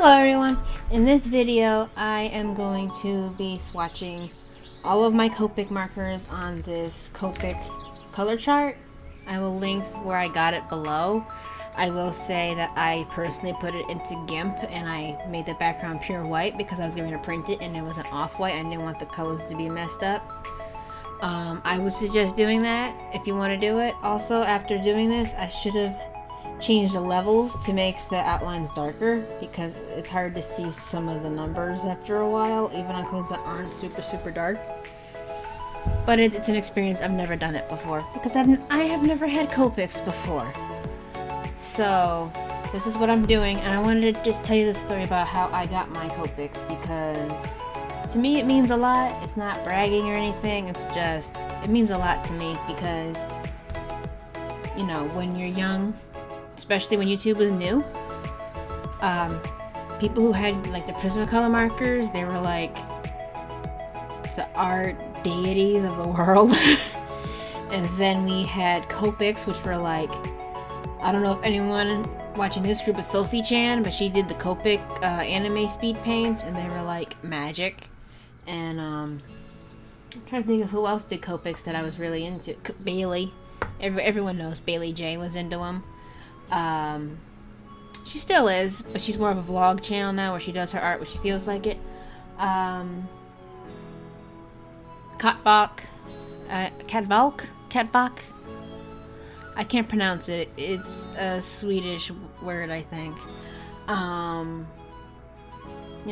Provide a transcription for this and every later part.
Hello everyone! In this video I am going to be swatching all of my Copic markers on this Copic color chart. I will link where I got it below. I will say that I personally put it into GIMP and I made the background pure white because I was going to print it and it was an off-white. I didn't want the colors to be messed up. I would suggest doing that if you want to do it. Also, after doing this, I should have changed the levels to make the outlines darker because it's hard to see some of the numbers after a while, even on clothes that aren't super dark. But it's an experience. I've never done it before because I have never had Copics before. So this is what I'm doing, and I wanted to just tell you the story about how I got my Copics because to me it means a lot. It's not bragging or anything. It's just it means a lot to me because, you know, when you're young, especially when YouTube was new, people who had like the Prismacolor markers, they were like the art deities of the world. And then we had Copics, which were like, I don't know if anyone watching this group is Sophie Chan, but she did the Copic anime speed paints, and they were like magic. And I'm trying to think of who else did Copics that I was really into. Bailey. Everyone knows Bailey J was into them. She still is, but she's more of a vlog channel now where she does her art when she feels like it. Katvalk. I can't pronounce it. It's a Swedish word, I think. You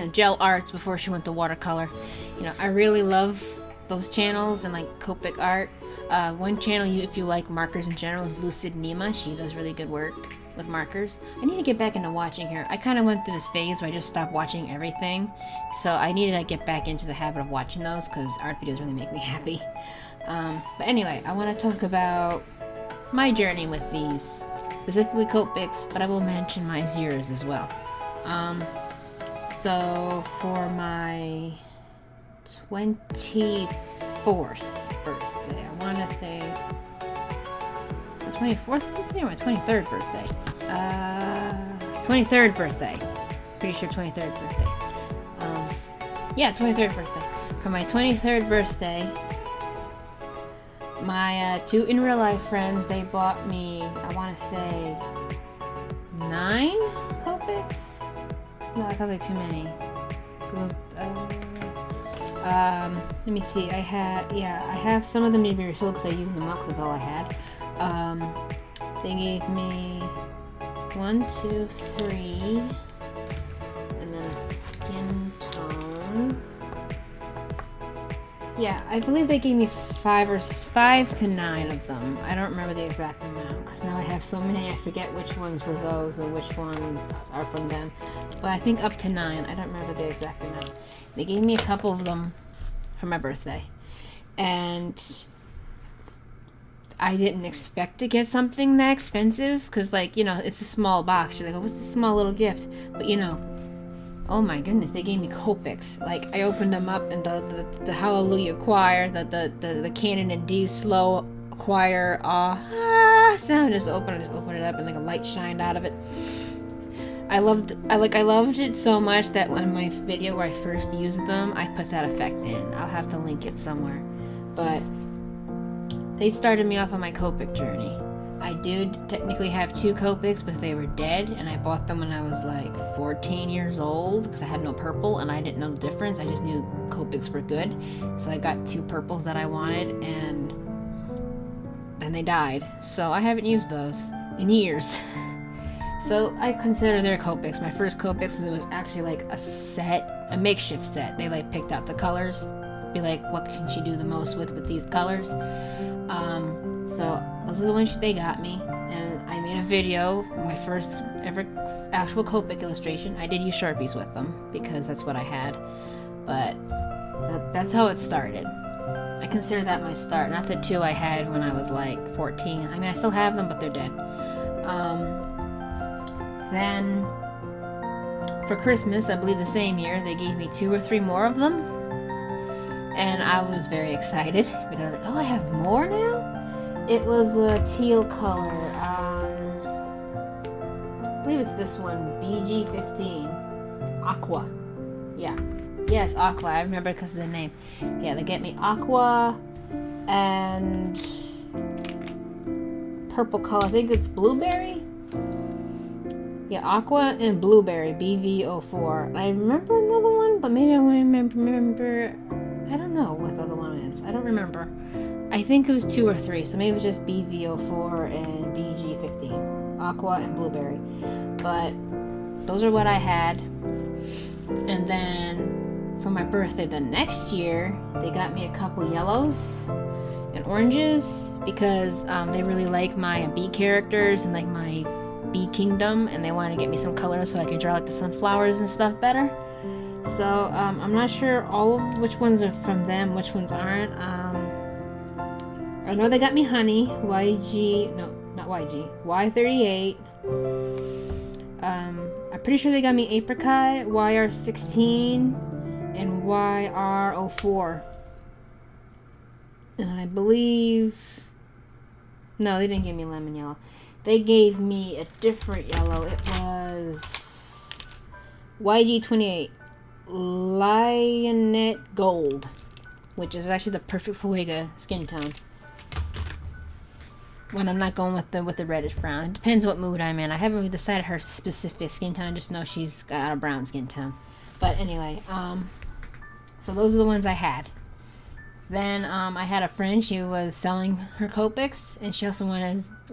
know, gel arts before she went to watercolor. You know, I really love those channels and like Copic art. One channel, if you like markers in general, is Lucid Nima. She does really good work with markers. I need to get back into watching her. I kind of went through this phase where I just stopped watching everything. So I need to like, get back into the habit of watching those because art videos really make me happy. But anyway, I want to talk about my journey with these, specifically Copics, but I will mention my zeros as well. So for my 24th birthday, I want to say my 24th birthday or my 23rd birthday? 23rd birthday. Pretty sure 23rd birthday. Yeah, 23rd birthday. For my 23rd birthday, my two in real life friends, they bought me, I want to say 9 Copics? No, I thought they were too many. Let me see. I have some of them need to be refilled because I used them up because that's all I had. They gave me 1, 2, 3, and then a skin tone. Yeah, I believe they gave me 5 to 9 of them. I don't remember the exact amount because now I have so many I forget which ones were those and which ones are from them. But I think up to 9. I don't remember the exact amount. They gave me a couple of them for my birthday. And I didn't expect to get something that expensive because, like, you know, it's a small box. You're like, oh, what's this small little gift? But, you know, oh my goodness, they gave me Copics. Like, I opened them up and the Hallelujah choir, the Canon and D slow choir sound, just opened it up and like a light shined out of it. I loved it so much that when my video where I first used them, I put that effect in. I'll have to link it somewhere. But they started me off on my Copic journey. I do technically have 2 Copics, but they were dead, and I bought them when I was like 14 years old because I had no purple and I didn't know the difference. I just knew Copics were good, so I got 2 purples that I wanted, and then they died. So I haven't used those in years. So I consider they're Copics. My first Copics, it was actually like a makeshift set. They like picked out the colors, be like, what can she do the most with these colors? So those are the ones they got me, and I made a video, my first ever actual Copic illustration. I did use Sharpies with them because that's what I had, but so that's how it started. I consider that my start, not the 2 I had when I was like 14. I mean, I still have them, but they're dead. Then for Christmas, I believe the same year, they gave me 2 or 3 more of them, and I was very excited because I was like, oh, I have more now? It was a teal color. I believe it's this one, BG15. Aqua. Yeah. Yes, Aqua. I remember because of the name. Yeah, they get me Aqua and purple color. I think it's Blueberry. Yeah, Aqua and Blueberry, BV04. I remember another one, but maybe I won't remember. I don't know what the other one is. I don't remember. I think it was 2 or 3, so maybe it was just BV04 and BG15. Aqua and Blueberry. But those are what I had. And then for my birthday the next year, they got me a couple yellows and oranges because they really like my bee characters and like my bee kingdom, and they wanted to get me some colors so I could draw like the sunflowers and stuff better. So I'm not sure all of which ones are from them, which ones aren't. I know they got me honey, Y38. I'm pretty sure they got me apricot, YR16 and YR04. And I believe, no, they didn't give me lemon yellow. They gave me a different yellow. It was YG28 Lionette Gold, which is actually the perfect Fuega skin tone when I'm not going with the reddish brown. It depends what mood I'm in. I haven't really decided her specific skin tone. I just know she's got a brown skin tone. But anyway, so those are the ones I had. Then I had a friend. She was selling her Copics, and she also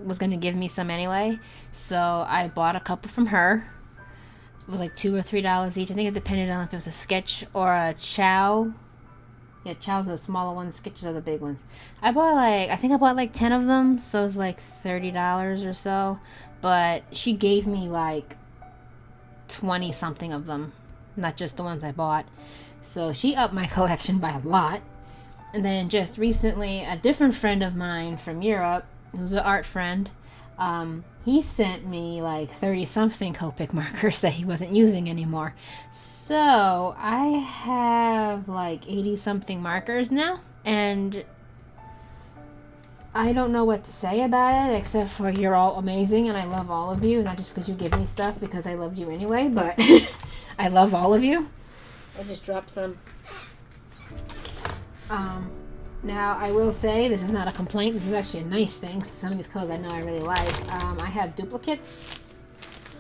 was going to give me some anyway. So I bought a couple from her. It was like $2 or $3 each. I think it depended on if it was a sketch or a chow. Yeah, chows are the smaller ones, sketches are the big ones. I think I bought like 10 of them, so it was like $30 or so. But she gave me like 20 something of them, not just the ones I bought. So she upped my collection by a lot. And then just recently, a different friend of mine from Europe, who's an art friend, he sent me like 30 something Copic markers that he wasn't using anymore. So I have like 80 something markers now, and I don't know what to say about it except for you're all amazing and I love all of you, not just because you give me stuff because I loved you anyway, but I love all of you. I just dropped some. Now I will say this is not a complaint, this is actually a nice thing. Some of these colors I know I really like. I have duplicates.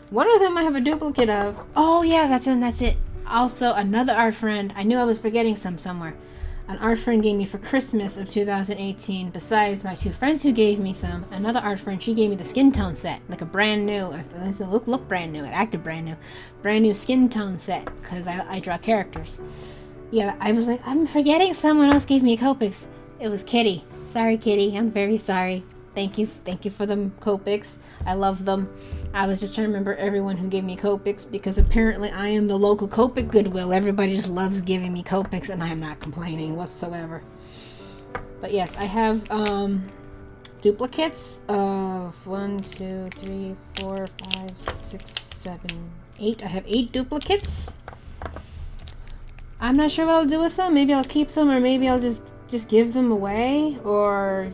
One of them I have a duplicate of. Oh yeah, that's it. Also another art friend, I knew I was forgetting some somewhere. An art friend gave me for Christmas of 2018, besides my 2 friends who gave me some, another art friend, she gave me the skin tone set, like a brand new, it look brand new, it acted brand new skin tone set, because I draw characters. Yeah, I was like, I'm forgetting someone else gave me Copics. It was Kitty. Sorry, Kitty. I'm very sorry. Thank you for the Copics. I love them. I was just trying to remember everyone who gave me Copics because apparently I am the local Copic Goodwill. Everybody just loves giving me Copics and I'm not complaining whatsoever. But yes, I have duplicates of 1, 2, 3, 4, 5, 6, 7, 8. I have 8 duplicates. I'm not sure what I'll do with them. Maybe I'll keep them, or maybe I'll just give them away, or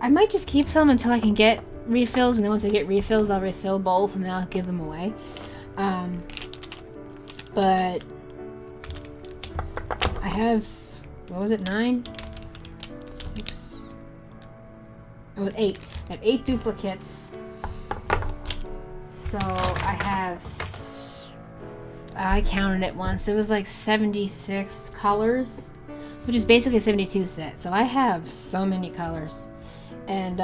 I might just keep them until I can get refills, and then once I get refills I'll refill both and then I'll give them away. But I have, what was it, 9? 6? It was 8. I have 8 duplicates. So I have, I counted it once, it was like 76 colors, which is basically a 72 set. So I have so many colors. And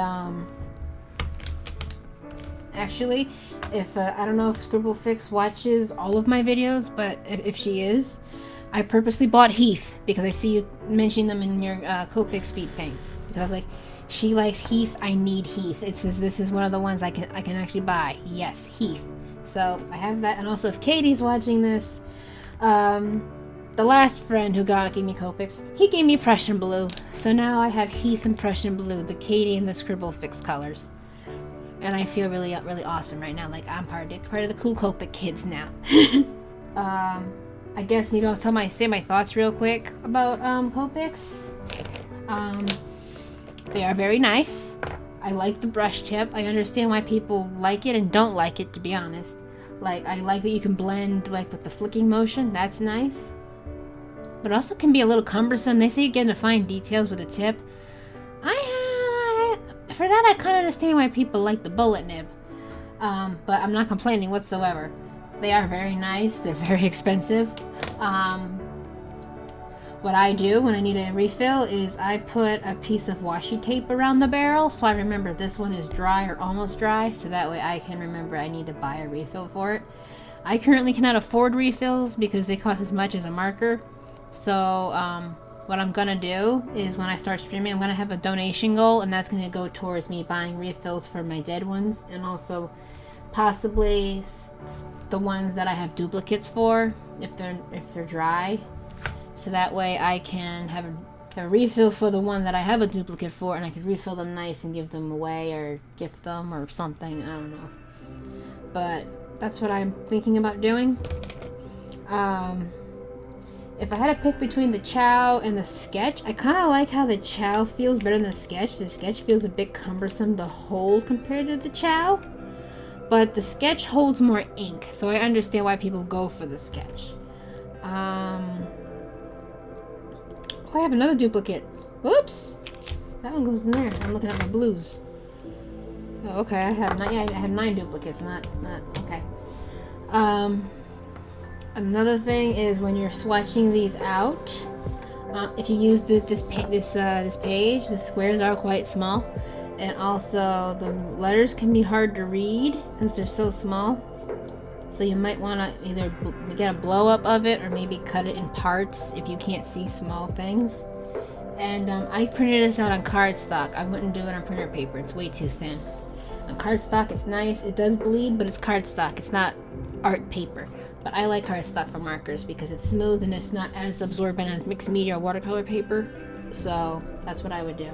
actually, if I don't know if Scribblefix watches all of my videos, but if she is, I purposely bought Heath because I see you mentioning them in your Copic speed paints. Because I was like, she likes Heath, I need Heath. It says this is one of the ones I can actually buy. Yes, Heath. So I have that. And also, if Katie's watching this, the last friend who gave me Copics, he gave me Prussian Blue. So now I have Heath and Prussian Blue, the Katie and the Scribblefix colors. And I feel really awesome right now. Like I'm part of the cool Copic kids now. I guess maybe I'll say my thoughts real quick about Copics. They are very nice. I like the brush tip. I understand why people like it and don't like it, to be honest. Like, I like that you can blend like with the flicking motion. That's nice. But also can be a little cumbersome. They say you get into fine details with a tip. For that, I kind of understand why people like the bullet nib. But I'm not complaining whatsoever. They are very nice. They're very expensive. What I do when I need a refill is I put a piece of washi tape around the barrel so I remember this one is dry or almost dry, so that way I can remember I need to buy a refill for it. I currently cannot afford refills because they cost as much as a marker. So what I'm gonna do is when I start streaming, I'm gonna have a donation goal, and that's gonna go towards me buying refills for my dead ones, and also possibly the ones that I have duplicates for if they're dry. So that way I can have a refill for the one that I have a duplicate for, and I could refill them nice and give them away or gift them or something. I don't know. But that's what I'm thinking about doing. If I had to pick between the Chow and the Sketch, I kind of like how the Chow feels better than the Sketch. The Sketch feels a bit cumbersome to hold compared to the Chow. But the Sketch holds more ink, so I understand why people go for the Sketch. Oh, I have another duplicate. Oops! That one goes in there. I'm looking at my blues. Oh, okay, I have 9 duplicates, not okay. Another thing is when you're swatching these out, if you use this page, the squares are quite small, and also the letters can be hard to read because they're so small. So you might want to either get a blow up of it or maybe cut it in parts if you can't see small things. And I printed this out on cardstock. I wouldn't do it on printer paper. It's way too thin. On cardstock, it's nice. It does bleed, but it's cardstock. It's not art paper. But I like cardstock for markers because it's smooth and it's not as absorbent as mixed media or watercolor paper. So that's what I would do.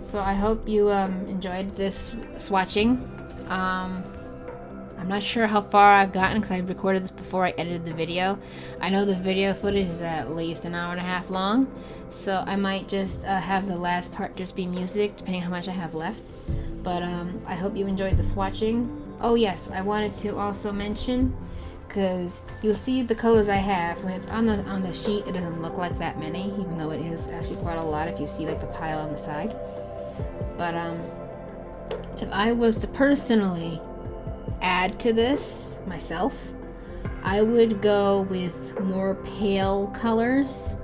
So I hope you enjoyed this swatching. I'm not sure how far I've gotten because I recorded this before I edited the video. I know the video footage is at least an hour and a half long, so I might just have the last part just be music, depending how much I have left. But I hope you enjoyed the swatching. Oh yes, I wanted to also mention, because you'll see the colors I have. When it's on the sheet, it doesn't look like that many, even though it is actually quite a lot if you see like the pile on the side. But if I was to personally add to this myself, I would go with more pale colors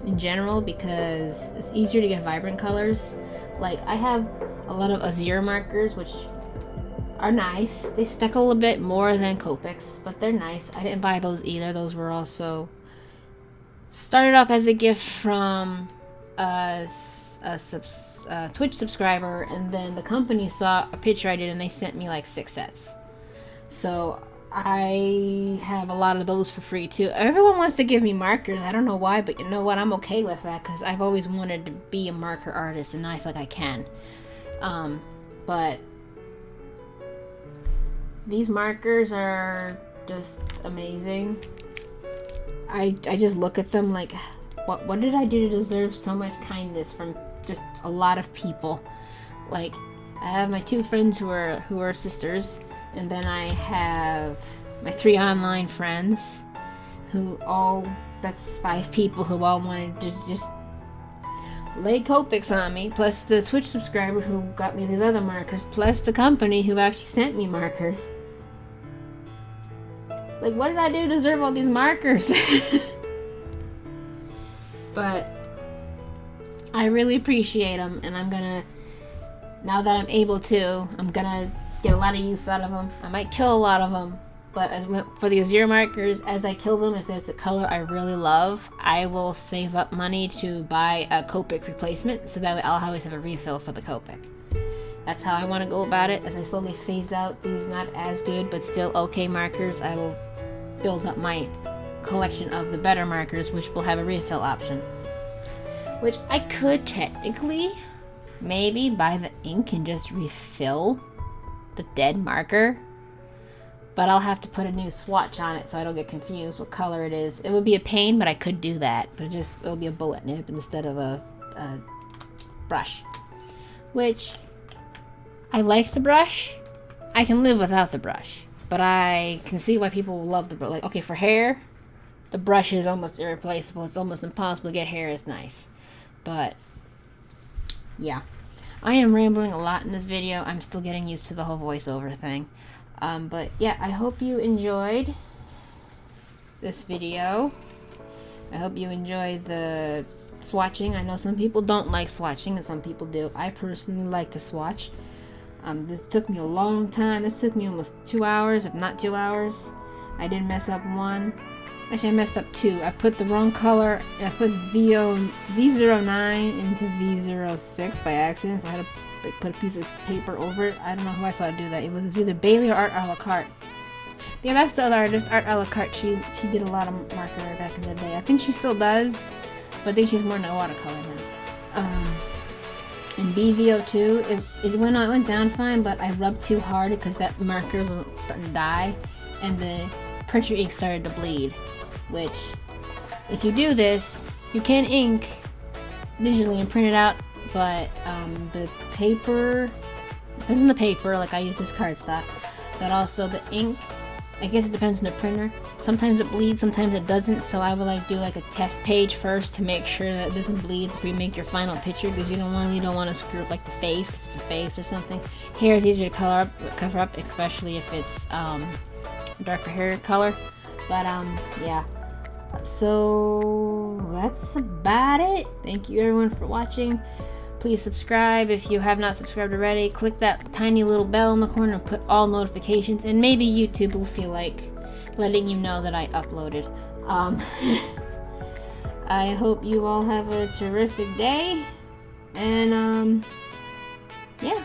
in general because it's easier to get vibrant colors. Like I have a lot of azure markers, which are nice. They speckle a bit more than Copics, but they're nice. I didn't buy those either. Those were also started off as a gift from a Twitch subscriber, and then the company saw a picture I did and they sent me like 6 sets. So I have a lot of those for free too. Everyone wants to give me markers. I don't know why, but you know what? I'm okay with that because I've always wanted to be a marker artist, and now I feel like I can. But these markers are just amazing. I just look at them like, what did I do to deserve so much kindness from just a lot of people? Like, I have my 2 friends who are sisters. And then I have my 3 online friends that's 5 people who all wanted to just lay Copics on me, plus the Twitch subscriber who got me these other markers, plus the company who actually sent me markers. It's like, what did I do to deserve all these markers? But I really appreciate them, and I'm gonna, now that I'm able to, I'm gonna get a lot of use out of them. I might kill a lot of them, but for the azure markers, as I kill them, if there's a color I really love, I will save up money to buy a Copic replacement, so that way I'll always have a refill for the Copic. That's how I want to go about it. As I slowly phase out these not as good but still okay markers, I will build up my collection of the better markers, which will have a refill option. Which I could technically maybe buy the ink and just refill the dead marker, but I'll have to put a new swatch on it so I don't get confused what color it is. It would be a pain, but I could do that, but it'll be a bullet nib instead of a brush, which I like the brush. I can live without the brush, but I can see why people love the brush. Like, okay, for hair, the brush is almost irreplaceable. It's almost impossible to get hair as nice. But yeah, I am rambling a lot in this video. I'm still getting used to the whole voiceover thing. But yeah, I hope you enjoyed this video. I hope you enjoy the swatching. I know some people don't like swatching and some people do. I personally like to swatch. This took me a long time. This took me almost 2 hours, if not 2 hours. I didn't mess up one. Actually, I messed up two. I put the wrong color. I put V09 into V06 by accident, so I had to put a piece of paper over it. I don't know who I saw do that. It was either Bailey or Art a la carte. Yeah, that's the other artist, Art a la carte. She did a lot of marker back in the day. I think she still does, but I think she's more in watercolor now. And BVO2, it went down fine, but I rubbed too hard because that marker was starting to die, and the printer ink started to bleed. Which, if you do this, you can ink digitally and print it out, but the paper, depends on the paper, like I use this cardstock, but also the ink, I guess it depends on the printer. Sometimes it bleeds, sometimes it doesn't, so I would do a test page first to make sure that it doesn't bleed before you make your final picture, because you don't want to screw up like the face, if it's a face or something. Hair is easier to cover up, especially if it's darker hair color. But yeah. So that's about it. Thank you everyone for watching. Please subscribe if you have not subscribed already. Click that tiny little bell in the corner and put all notifications, and maybe YouTube will feel like letting you know that I uploaded. I hope you all have a terrific day, and yeah.